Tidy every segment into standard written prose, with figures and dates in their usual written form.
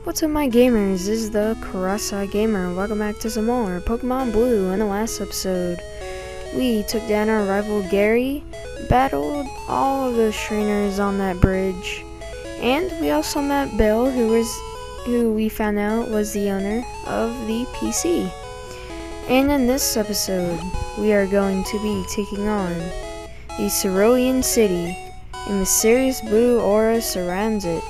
What's up, my gamers? This is the CrossideGamer. Welcome back to some more Pokemon Blue. In the last episode, we took down our rival Gary, battled all of those trainers on that bridge, and we also met Bill, who we found out was the owner of the PC. And in this episode, we are going to be taking on the Cerulean City. A mysterious blue aura surrounds it.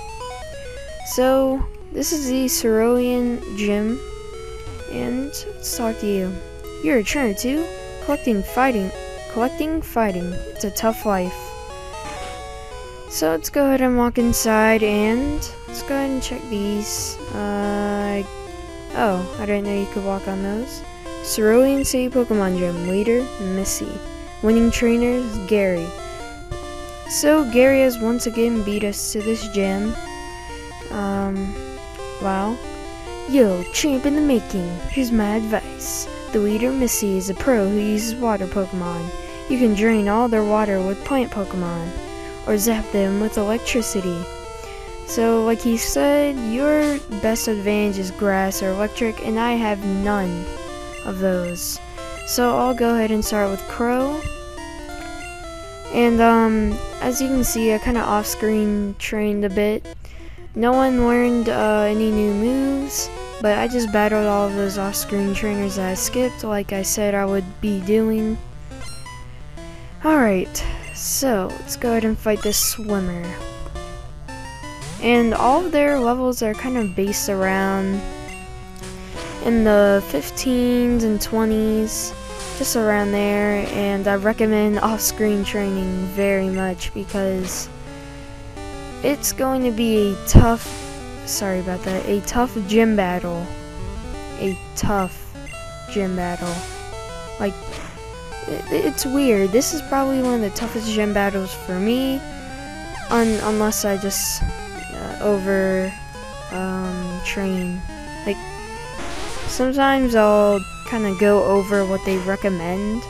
So, this is the Cerulean Gym, and let's talk to you. You're a trainer too? Collecting fighting. It's a tough life. So let's go ahead and walk inside, and let's go ahead and check these. Oh, I didn't know you could walk on those. Cerulean City Pokemon Gym Leader, Mystie. Winning trainers, Gary. So Gary has once again beat us to this gym. Wow. Yo, champ in the making. Here's my advice. The leader, Mystie, is a pro who uses water Pokemon. You can drain all their water with plant Pokemon, or zap them with electricity. So, like he said, your best advantage is grass or electric, and I have none of those. So I'll go ahead and start with Crow. And as you can see, I kind of off-screen trained a bit. No one learned any new moves, but I just battled all of those off-screen trainers that I skipped, like I said I would be doing. Alright, so let's go ahead and fight this swimmer. And all of their levels are kind of based around in the 15s and 20s, just around there, and I recommend off-screen training very much because it's going to be a tough gym battle. Like, it's weird. This is probably one of the toughest gym battles for me, unless I just train. Like, sometimes I'll kind of go over what they recommend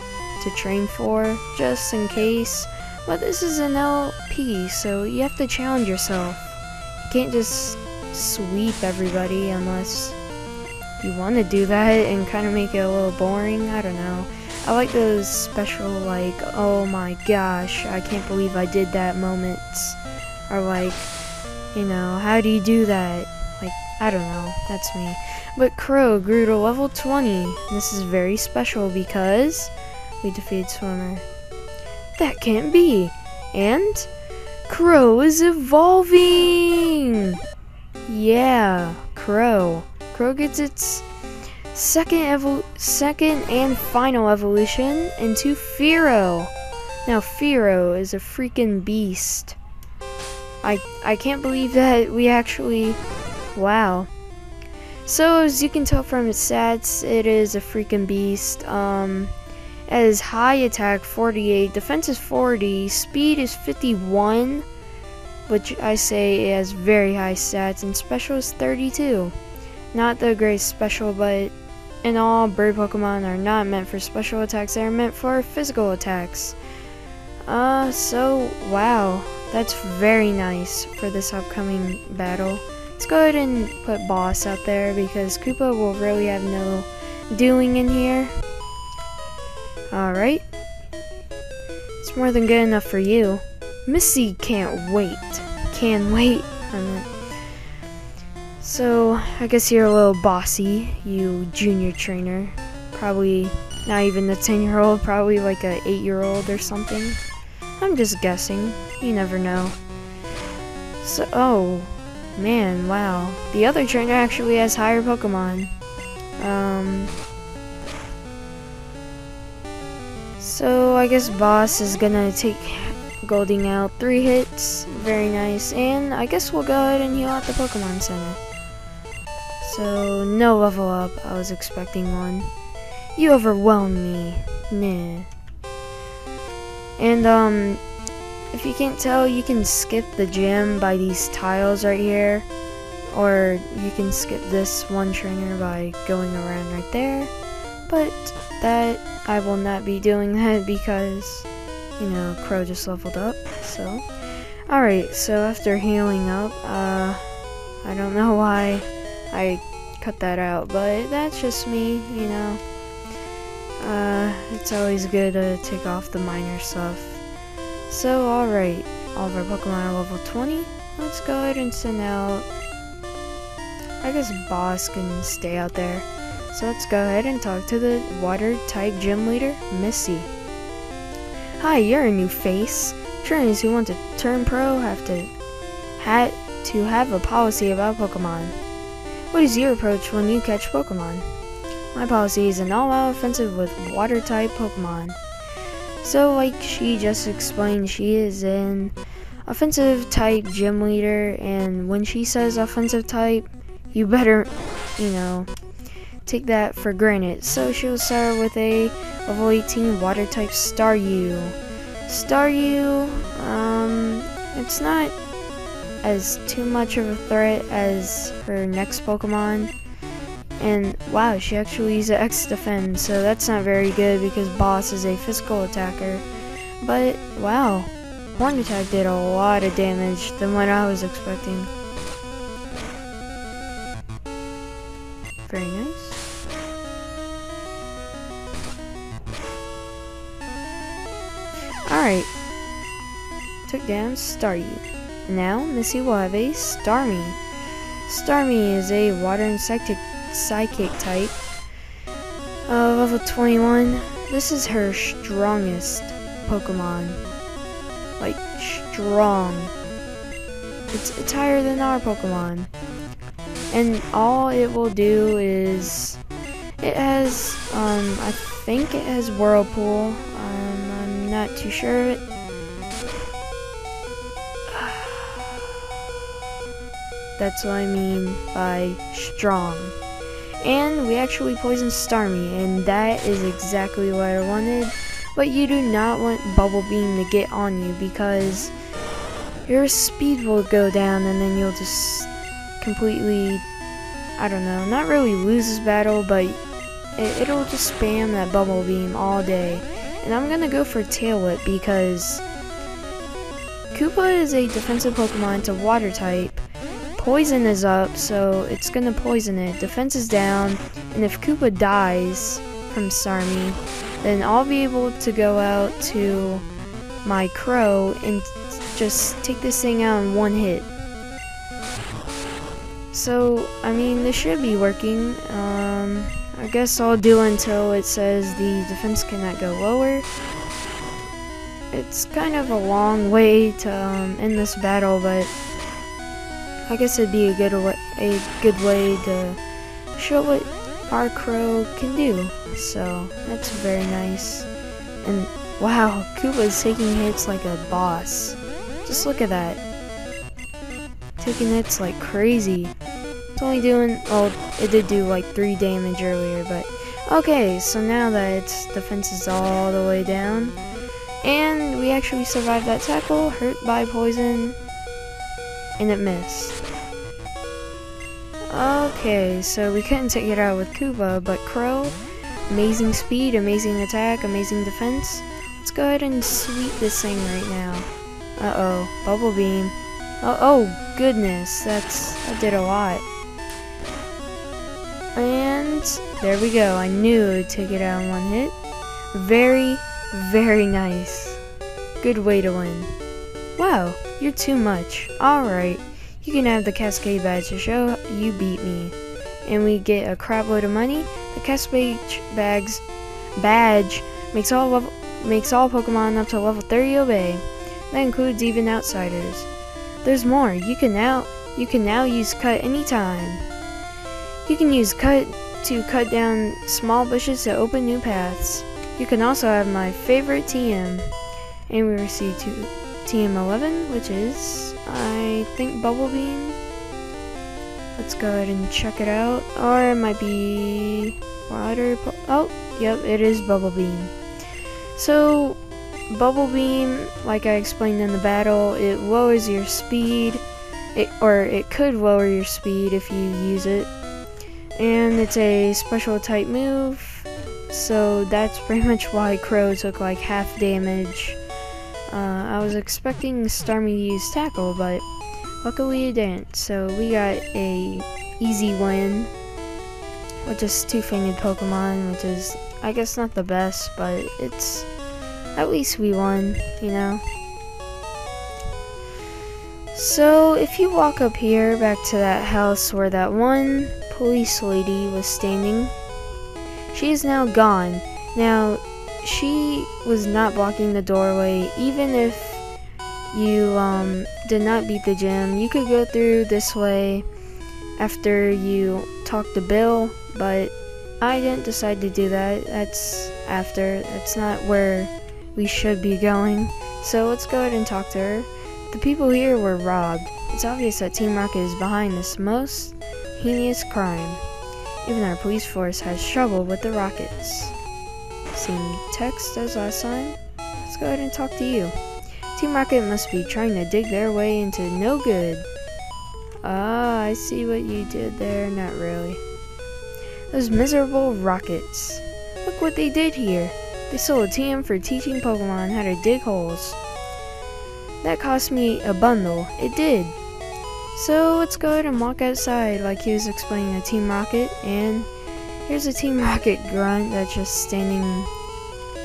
to train for, just in case. But this is an LP, so you have to challenge yourself. You can't just sweep everybody unless you want to do that and kind of make it a little boring. I don't know. I like those special, like, oh my gosh, I can't believe I did that moments. Or like, you know, how do you do that? Like, I don't know. That's me. But Crow grew to level 20. This is very special because we defeated Swimmer. That can't be. And Crow is evolving. Yeah, Crow. Crow gets its second and final evolution into Fearow. Now Fearow is a freaking beast. I can't believe that we actually, wow. So as you can tell from its stats, it is a freaking beast. It has high attack 48, defense is 40, speed is 51, which I say it has very high stats, and special is 32. Not the greatest special, but in all, bird Pokemon are not meant for special attacks, they are meant for physical attacks. So, wow, that's very nice for this upcoming battle. Let's go ahead and put Boss out there, because Koopa will really have no doing in here. Alright. It's more than good enough for you. Mystie can't wait. Can wait. So, I guess you're a little bossy, you junior trainer. Probably not even a 10-year-old, probably like a 8-year-old or something. I'm just guessing. You never know. So, oh, man, wow. The other trainer actually has higher Pokemon. So I guess Boss is gonna take Goldeen out 3 hits. Very nice. And I guess we'll go ahead and heal out the Pokemon Center. So no level up. I was expecting one. You overwhelmed me. Nah. And if you can't tell, you can skip the gym by these tiles right here. Or you can skip this one trainer by going around right there. But that, I will not be doing that because, you know, Crow just leveled up, so. Alright, so after healing up, I don't know why I cut that out, but that's just me, you know. It's always good to take off the minor stuff. So, alright, all of our Pokemon are level 20. Let's go ahead and send out, I guess Boss can stay out there. So let's go ahead and talk to the water-type gym leader, Mystie. Hi, you're a new face. Trainers who want to turn pro have to have a policy about Pokemon. What is your approach when you catch Pokemon? My policy is an all-out offensive with water-type Pokemon. So, like she just explained, she is an offensive-type gym leader, and when she says offensive type, you better, you know, take that for granted. So she'll start with a level 18 water-type Staryu. Staryu, it's not as too much of a threat as her next Pokemon. And wow, she actually used X defend, so that's not very good because Boss is a physical attacker. But wow, Horn Attack did a lot of damage than what I was expecting. Very nice. Alright, took down Staryu. Now Missy will have a Starmie. Starmie is a water and psychic type. Level 21. This is her strongest Pokemon. Like, strong. It's higher than our Pokemon. And all it will do is, it has, I think it has Whirlpool. I'm not too sure of it. That's what I mean by strong. And we actually poisoned Starmie, and that is exactly what I wanted. But you do not want Bubble Beam to get on you because your speed will go down and then you'll just completely, I don't know, not really lose this battle, but it'll just spam that Bubble Beam all day. And I'm gonna go for Tail Whip because Koopa is a defensive Pokemon to water type. Poison is up, so it's gonna poison it. Defense is down, and if Koopa dies from Starmie, then I'll be able to go out to my Crow and just take this thing out in one hit. So, I mean, this should be working. I guess I'll do until it says the defense cannot go lower. It's kind of a long way to end this battle, but I guess it'd be a good way to show what our Crow can do. So that's very nice. And wow, Koopa's taking hits like a boss. Just look at that. Taking hits like crazy. It's only doing, well, it did do like 3 damage earlier, but okay, so now that its defense is all the way down, and we actually survived that tackle, hurt by poison, and it missed. Okay, so we couldn't take it out with Koopa, but Crow, amazing speed, amazing attack, amazing defense. Let's go ahead and sweep this thing right now. Uh-oh, Bubble Beam. Oh goodness, that did a lot. And there we go, I knew it would take it out in one hit. Very, very nice. Good way to win. Wow, you're too much. Alright. You can have the Cascade badge to show you beat me. And we get a crap load of money. The Cascade badge makes all Pokemon up to level 30 obey. That includes even outsiders. There's more. You can now use Cut anytime. You can use Cut to cut down small bushes to open new paths. You can also have my favorite TM. And we received TM11, which is, I think, Bubble Beam. Let's go ahead and check it out. Or it might be water. Oh, yep, it is Bubble Beam. So, Bubble Beam, like I explained in the battle, it lowers your speed. It could lower your speed if you use it. And it's a special type move. So that's pretty much why Crow took like half damage. I was expecting Starmie to use Tackle, but luckily it didn't. So we got a easy win with just 2 fainted Pokemon, which is, I guess, not the best, but it's, at least we won, you know? So, if you walk up here, back to that house where that one police lady was standing, she is now gone. Now, she was not blocking the doorway. Even if you did not beat the gym, you could go through this way after you talk to Bill, but I didn't decide to do that. That's after. That's not where we should be going. So let's go ahead and talk to her. The people here were robbed. It's obvious that Team Rocket is behind this most heinous crime. Even our police force has struggled with the Rockets. Same text as last time. Let's go ahead and talk to you. Team Rocket must be trying to dig their way into no good. Ah, I see what you did there. Not really. Those miserable Rockets. Look what they did here. They sold a TM for teaching Pokemon how to dig holes. That cost me a bundle. It did. So let's go ahead and walk outside like he was explaining to Team Rocket. And here's a Team Rocket grunt that's just standing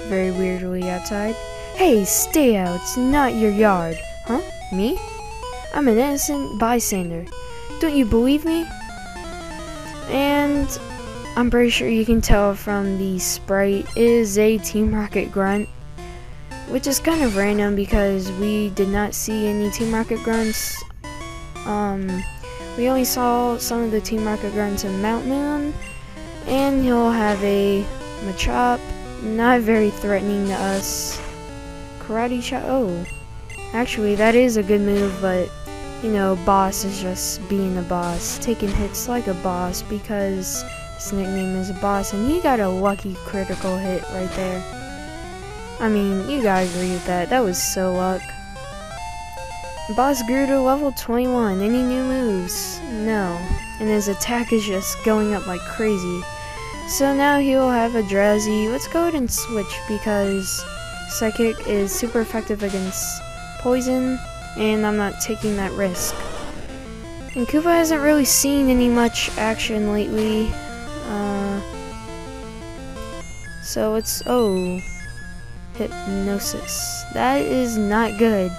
very weirdly outside. Hey, stay out. It's not your yard. Huh? Me? I'm an innocent bystander. Don't you believe me? And I'm pretty sure you can tell from the sprite is a Team Rocket grunt, which is kind of random because we did not see any Team Rocket grunts. We only saw some of the Team Rocket grunts in Mount Moon, and he'll have a Machop, not very threatening to us. Karate Chop. Oh, actually that is a good move, but you know, Boss is just being a boss, taking hits like a boss because his nickname is a boss, and he got a lucky critical hit right there. I mean, you gotta agree with that. That was so luck. Boss grew to level 21. Any new moves? No. And his attack is just going up like crazy. So now he'll have a DROWZEE. Let's go ahead and switch because Psychic is super effective against poison, and I'm not taking that risk. And Koopa hasn't really seen any much action lately. So it's, oh, Hypnosis. That is not good.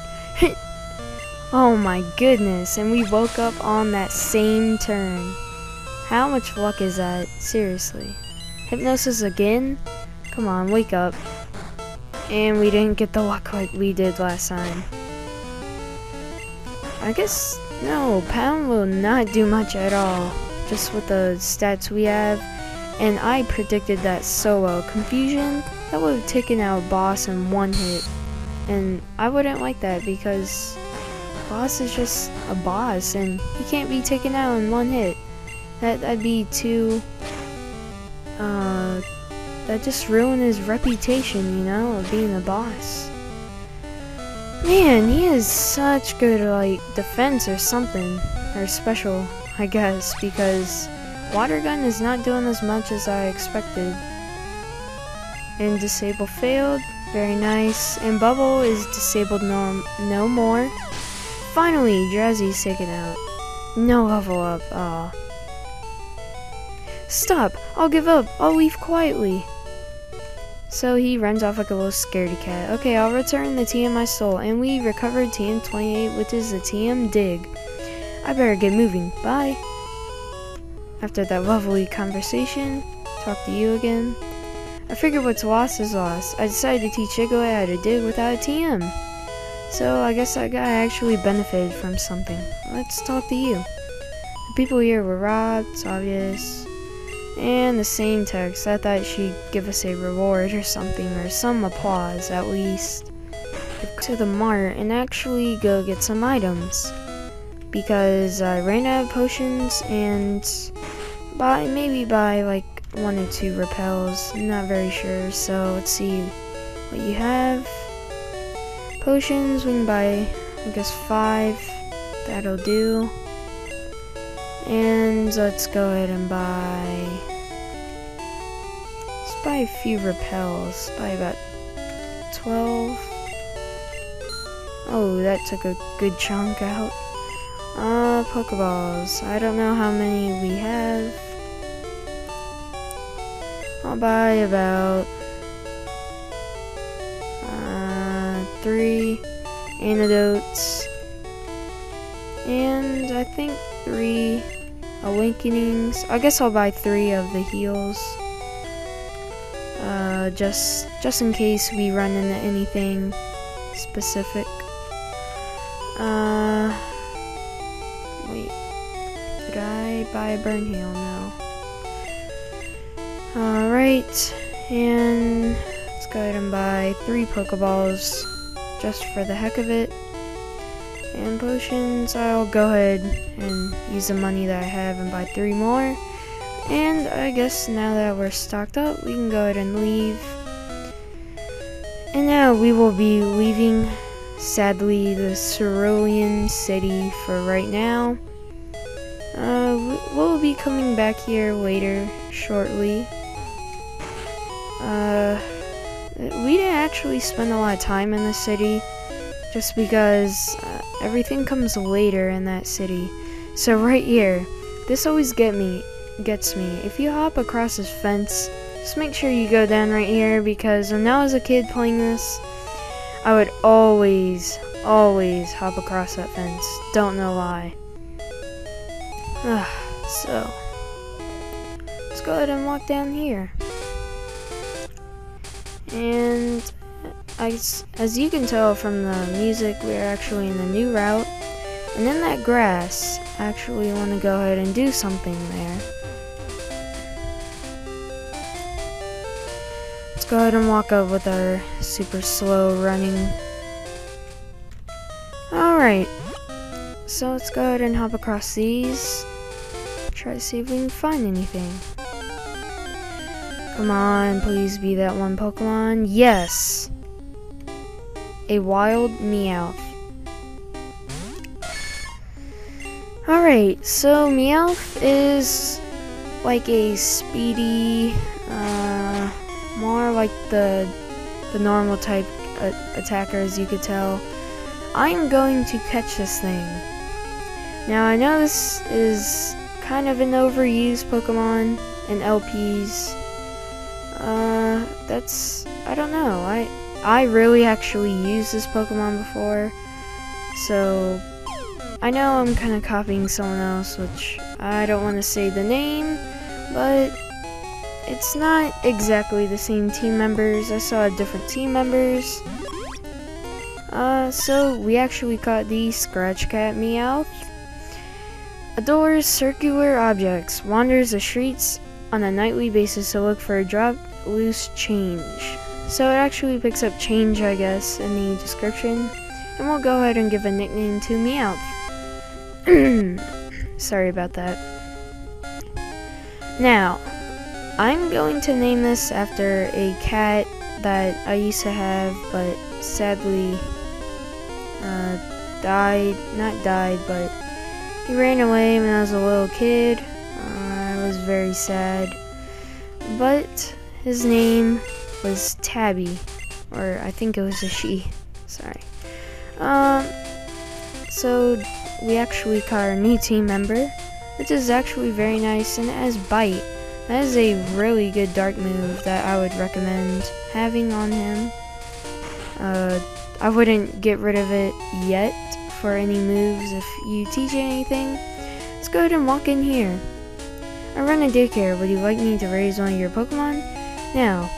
Oh my goodness, and we woke up on that same turn. How much luck is that? Seriously. Hypnosis again? Come on, wake up. And we didn't get the luck like we did last time. I guess, no, Pound will not do much at all, just with the stats we have. And I predicted that so well. Confusion, that would have taken out Boss in one hit. And I wouldn't like that because Boss is just a boss and he can't be taken out in one hit. That'd be too, that just ruined his reputation, you know, of being a boss. Man, he has such good, like, defense or something, or special, I guess, because Water Gun is not doing as much as I expected. And Disable failed, very nice, and Bubble is disabled no more. Finally, DROWZEE's taken out. No level up, aw. Stop! I'll give up! I'll leave quietly! So he runs off like a little scaredy cat. Okay, I'll return the TM I stole, and we recovered TM 28, which is the TM Dig. I better get moving. Bye! After that lovely conversation, talk to you again. I figured what's lost is lost. I decided to teach Chigoe how to dig without a TM. So I guess that guy actually benefited from something. Let's talk to you. The people here were robbed, it's obvious. And the same text, I thought she'd give us a reward or something, or some applause at least. To the mart and actually go get some items. Because I ran out of potions and maybe buy like 1 or 2 repels, I'm not very sure. So let's see what you have. Potions, we can buy, I guess 5, that'll do. And let's go ahead and buy, let's buy a few repels, buy about 12. Oh, that took a good chunk out. Pokeballs. I don't know how many we have. I'll buy about 3 antidotes. And I think 3 awakenings. I guess I'll buy 3 of the heals. Just in case we run into anything specific. Wait. Did I buy a burn heal? No. Alright. And let's go ahead and buy 3 Pokeballs just for the heck of it. And potions, I'll go ahead and use the money that I have and buy 3 more. And I guess now that we're stocked up, we can go ahead and leave. And now we will be leaving, sadly, the Cerulean City for right now. We'll be coming back here later, shortly. We didn't actually spend a lot of time in the city, just because everything comes later in that city. So right here, this always gets me. If you hop across this fence, just make sure you go down right here, because when I was a kid playing this, I would always hop across that fence. Don't know why. So, let's go ahead and walk down here. And as you can tell from the music, we're actually in a new route. And in that grass, I actually want to go ahead and do something there. Let's go ahead and walk up with our super slow running. Alright, so let's go ahead and hop across these. Try to see if we can find anything. Come on, please be that one Pokemon. Yes! A wild MEOWTH. Alright, so MEOWTH is like a speedy, more like the normal type attacker, as you could tell. I'm going to catch this thing. Now I know this is kind of an overused Pokemon in LPs. I don't know. I really actually used this Pokemon before, so I know I'm kind of copying someone else, which I don't want to say the name, but it's not exactly the same team members. I saw different team members. So we actually caught the Scratch Cat MEOWTH. Adores circular objects, wanders the streets on a nightly basis to look for a drop loose change. So it actually picks up change, I guess, in the description. And we'll go ahead and give a nickname to MEOWTH. Sorry about that. Now, I'm going to name this after a cat that I used to have, but sadly but he ran away when I was a little kid. I was very sad. But his name was Tabby, or I think it was a she. Sorry. So we actually caught our new team member, which is actually very nice, and it has Bite. That is a really good dark move that I would recommend having on him. I wouldn't get rid of it yet for any moves if you teach it anything. Let's go ahead and walk in here. I run a daycare. Would you like me to raise one of your Pokemon? Now,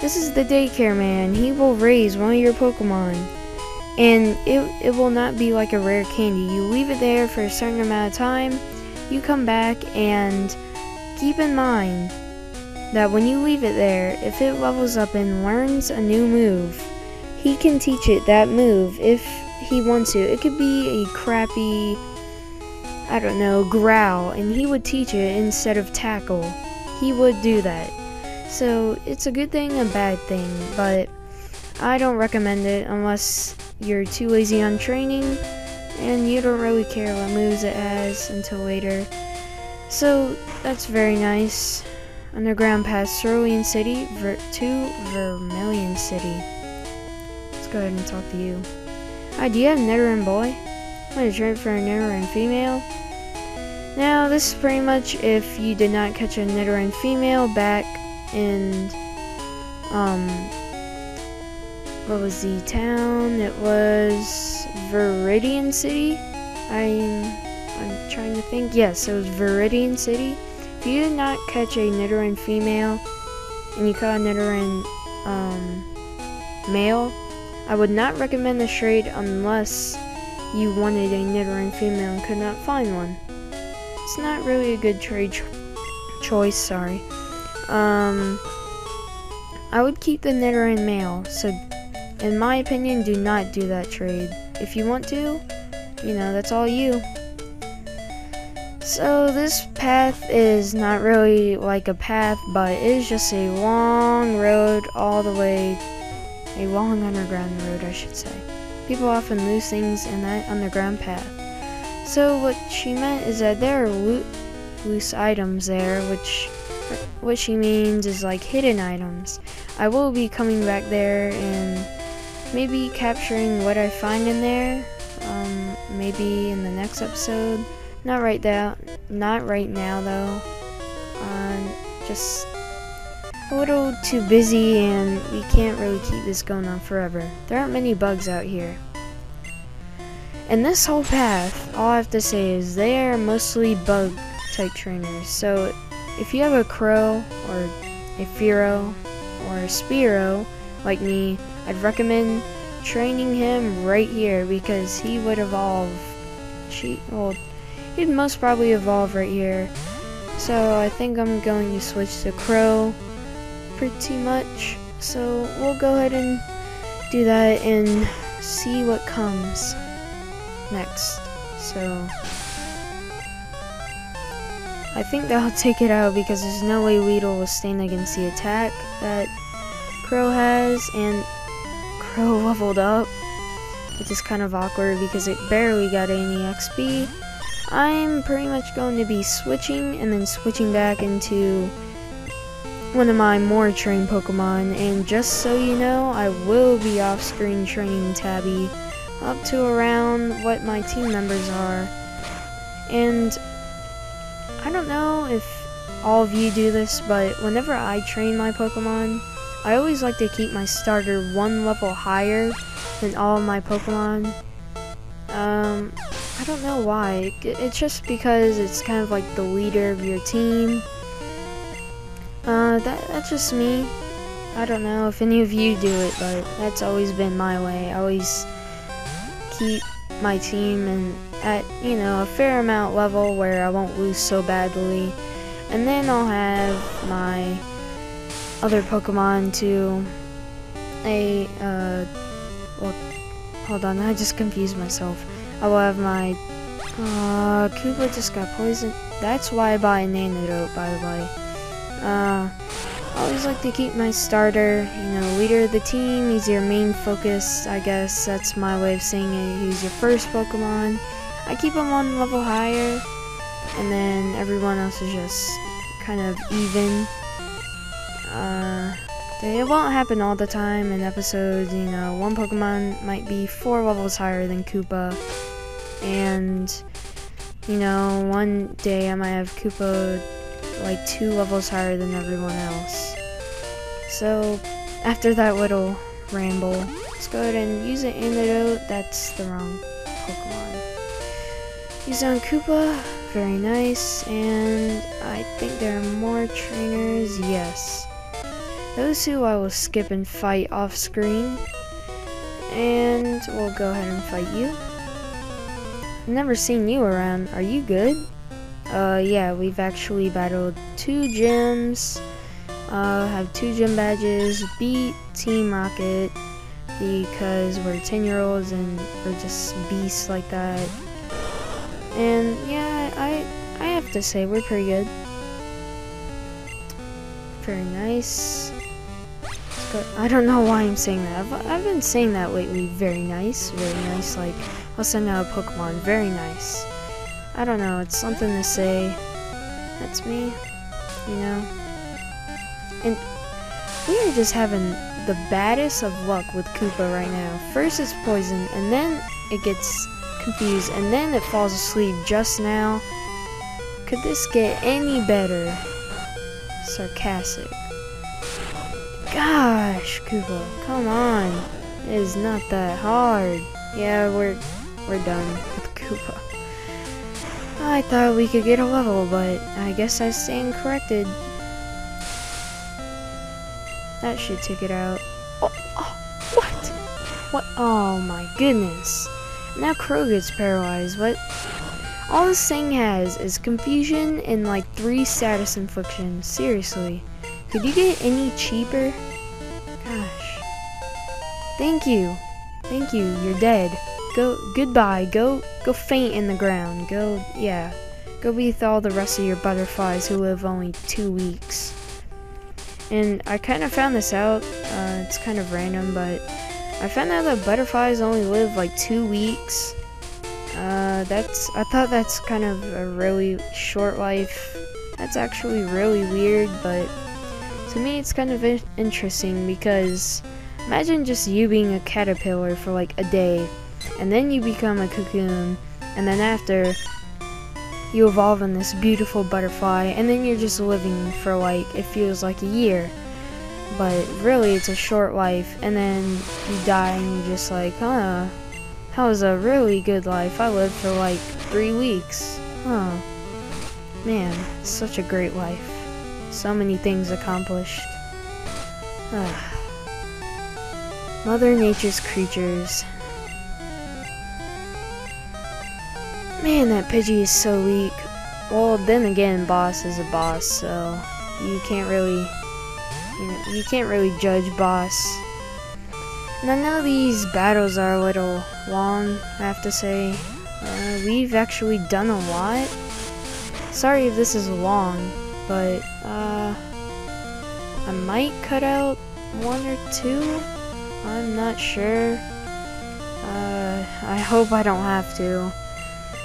this is the daycare man. He will raise one of your Pokemon. And it will not be like a rare candy. You leave it there for a certain amount of time. You come back, and keep in mind that when you leave it there, if it levels up and learns a new move, he can teach it that move if he wants to. It could be a crappy, I don't know, growl, and he would teach it instead of tackle. He would do that. So it's a good thing, a bad thing, but I don't recommend it unless you're too lazy on training and you don't really care what moves it has until later. So that's very nice. Underground past Cerulean City to Vermillion City. Let's go ahead and talk to you. Hi, do you have Nidoran Boy? I'm going to trade for a Nidoran female. Now, this is pretty much if you did not catch a Nidoran female back in, what was the town? It was Vermillion City. I'm trying to think. Yes, it was Vermillion City. If you did not catch a Nidoran female and you caught a Nidoran male, I would not recommend this trade unless you wanted a Nidoran female and could not find one. It's not really a good trade choice, sorry. I would keep the Nidoran male, so in my opinion, do not do that trade. If you want to, you know, that's all you. So this path is not really like a path, but it is just a long road all the way, a long underground road, I should say. People often lose things in that underground path. So what she meant is that there are loose items there, which what she means is like hidden items. I will be coming back there and maybe capturing what I find in there, maybe in the next episode. Not right now though. Just a little too busy and we can't really keep this going on forever. There aren't many bugs out here. And this whole path, all I have to say is they are mostly bug type trainers. So if you have a Crow or a Fearow or a Spearow like me, I'd recommend training him right here because he would evolve. He'd most probably evolve right here. So I think I'm going to switch to Crow pretty much. So we'll go ahead and do that and see what comes next. So I think that'll take it out because there's no way Weedle will stand against the attack that Crow has, and Crow leveled up, which is kind of awkward because it barely got any XP. I'm pretty much going to be switching and then switching back into one of my more trained Pokemon, and just so you know, I will be off-screen training Tabby up to around what my team members are. And I don't know if all of you do this, but whenever I train my Pokemon, I always like to keep my starter one level higher than all of my Pokemon. I don't know why. It's just because it's kind of like the leader of your team. That's just me. I don't know if any of you do it, but that's always been my way. I always keep my team and at, you know, a fair amount level where I won't lose so badly. And then I'll have my other Pokemon to well, hold on, I just confused myself. I will have my Koopa just got poisoned. That's why I buy an antidote, by the way. I always like to keep my starter, you know, leader of the team. He's your main focus, I guess. That's my way of saying it. He's your first Pokemon. I keep him one level higher, and then everyone else is just kind of even. It won't happen all the time in episodes, you know. One Pokemon might be 4 levels higher than Koopa, and, you know, one day I might have Koopa like 2 levels higher than everyone else. So after that little ramble, let's go ahead and use an antidote. That's the wrong Pokemon. Use on Koopa, very nice. And I think there are more trainers. Yes, those two I will skip and fight off screen, and we'll go ahead and fight you. I've never seen you around. Are you good? Yeah, we've actually battled 2 gyms, have 2 gym badges, beat Team Rocket, because we're 10-year-olds and we're just beasts like that. And yeah, I have to say, we're pretty good. Very nice. I don't know why I'm saying that. I've been saying that lately. Very nice, like, I'll send out a Pokemon, very nice. I don't know, it's something to say. That's me, you know. And we are just having the baddest of luck with Koopa right now. First it's poison, and then it gets confused, and then it falls asleep just now. Could this get any better? Sarcastic. Gosh, Koopa, come on. It is not that hard. Yeah, we're done with Koopa. I thought we could get a level, but I guess I stand corrected. That should take it out. What? What? Oh my goodness. Now Crow gets paralyzed. What? All this thing has is confusion and like 3 status inflictions. Seriously. Could you get any cheaper? Gosh. Thank you. Thank you. You're dead. Goodbye. Go faint in the ground. Go be with all the rest of your butterflies who live only 2 weeks. And I kind of found this out. It's kind of random, but I found out that butterflies only live like 2 weeks. I thought that's kind of a really short life. That's actually really weird, but to me it's kind of interesting because imagine just you being a caterpillar for like a day, and then you become a cocoon, and then after you evolve in this beautiful butterfly, and then you're just living for like, it feels like a year, but really it's a short life, and then you die and you're just like, huh, that was a really good life. I lived for like 3 weeks. Huh. Man, such a great life. So many things accomplished. Mother Nature's creatures. Man, that Pidgey is so weak. Well, then again, Boss is a boss, so you can't really, you can't really judge Boss. And I know these battles are a little long, I have to say. We've actually done a lot. Sorry if this is long, but I might cut out 1 or 2. I'm not sure. I hope I don't have to,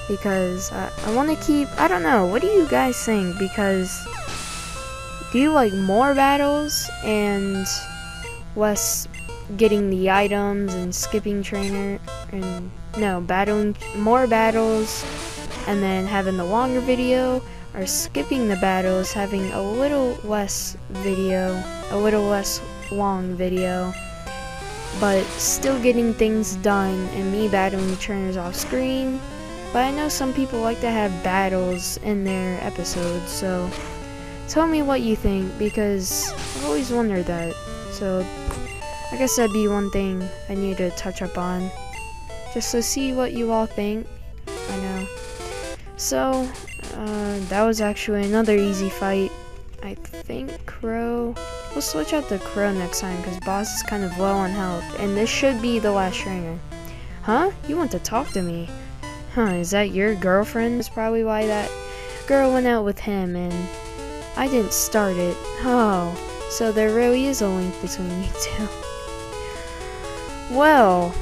because I want to keep, I don't know, what do you guys think? Because do you like more battles and less getting the items and skipping trainer, and no, battling more battles and then having the longer video, or skipping the battles, having a little less video, a little less long video, but still getting things done and me battling trainers off screen? But I know some people like to have battles in their episodes, so tell me what you think, because I've always wondered that. So I guess that'd be one thing I need to touch up on, just to see what you all think. I know. So, that was actually another easy fight. I think Crow, we'll switch out to Crow next time, because Boss is kind of low on health, and this should be the last trainer. Huh? You want to talk to me? Huh, is that your girlfriend? That's probably why that girl went out with him, and I didn't start it. Oh, so there really is a link between you two. Well,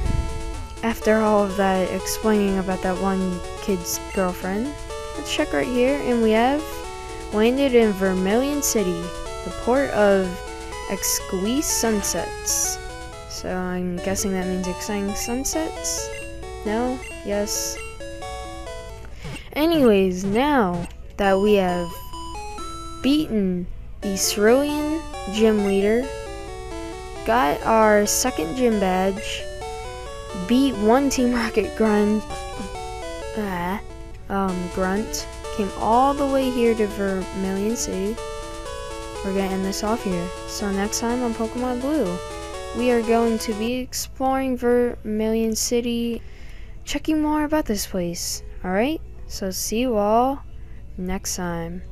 after all of that explaining about that one kid's girlfriend, let's check right here, and we have landed in Vermillion City, the port of exquisite sunsets. So I'm guessing that means exciting sunsets? No? Yes? Anyways, now that we have beaten the Cerulean Gym Leader, got our 2nd gym badge, beat 1 Team Rocket Grunt, came all the way here to Vermillion City. We're gonna end this off here. So next time on Pokemon Blue, we are going to be exploring Vermillion City, checking more about this place. Alright? So see you all next time.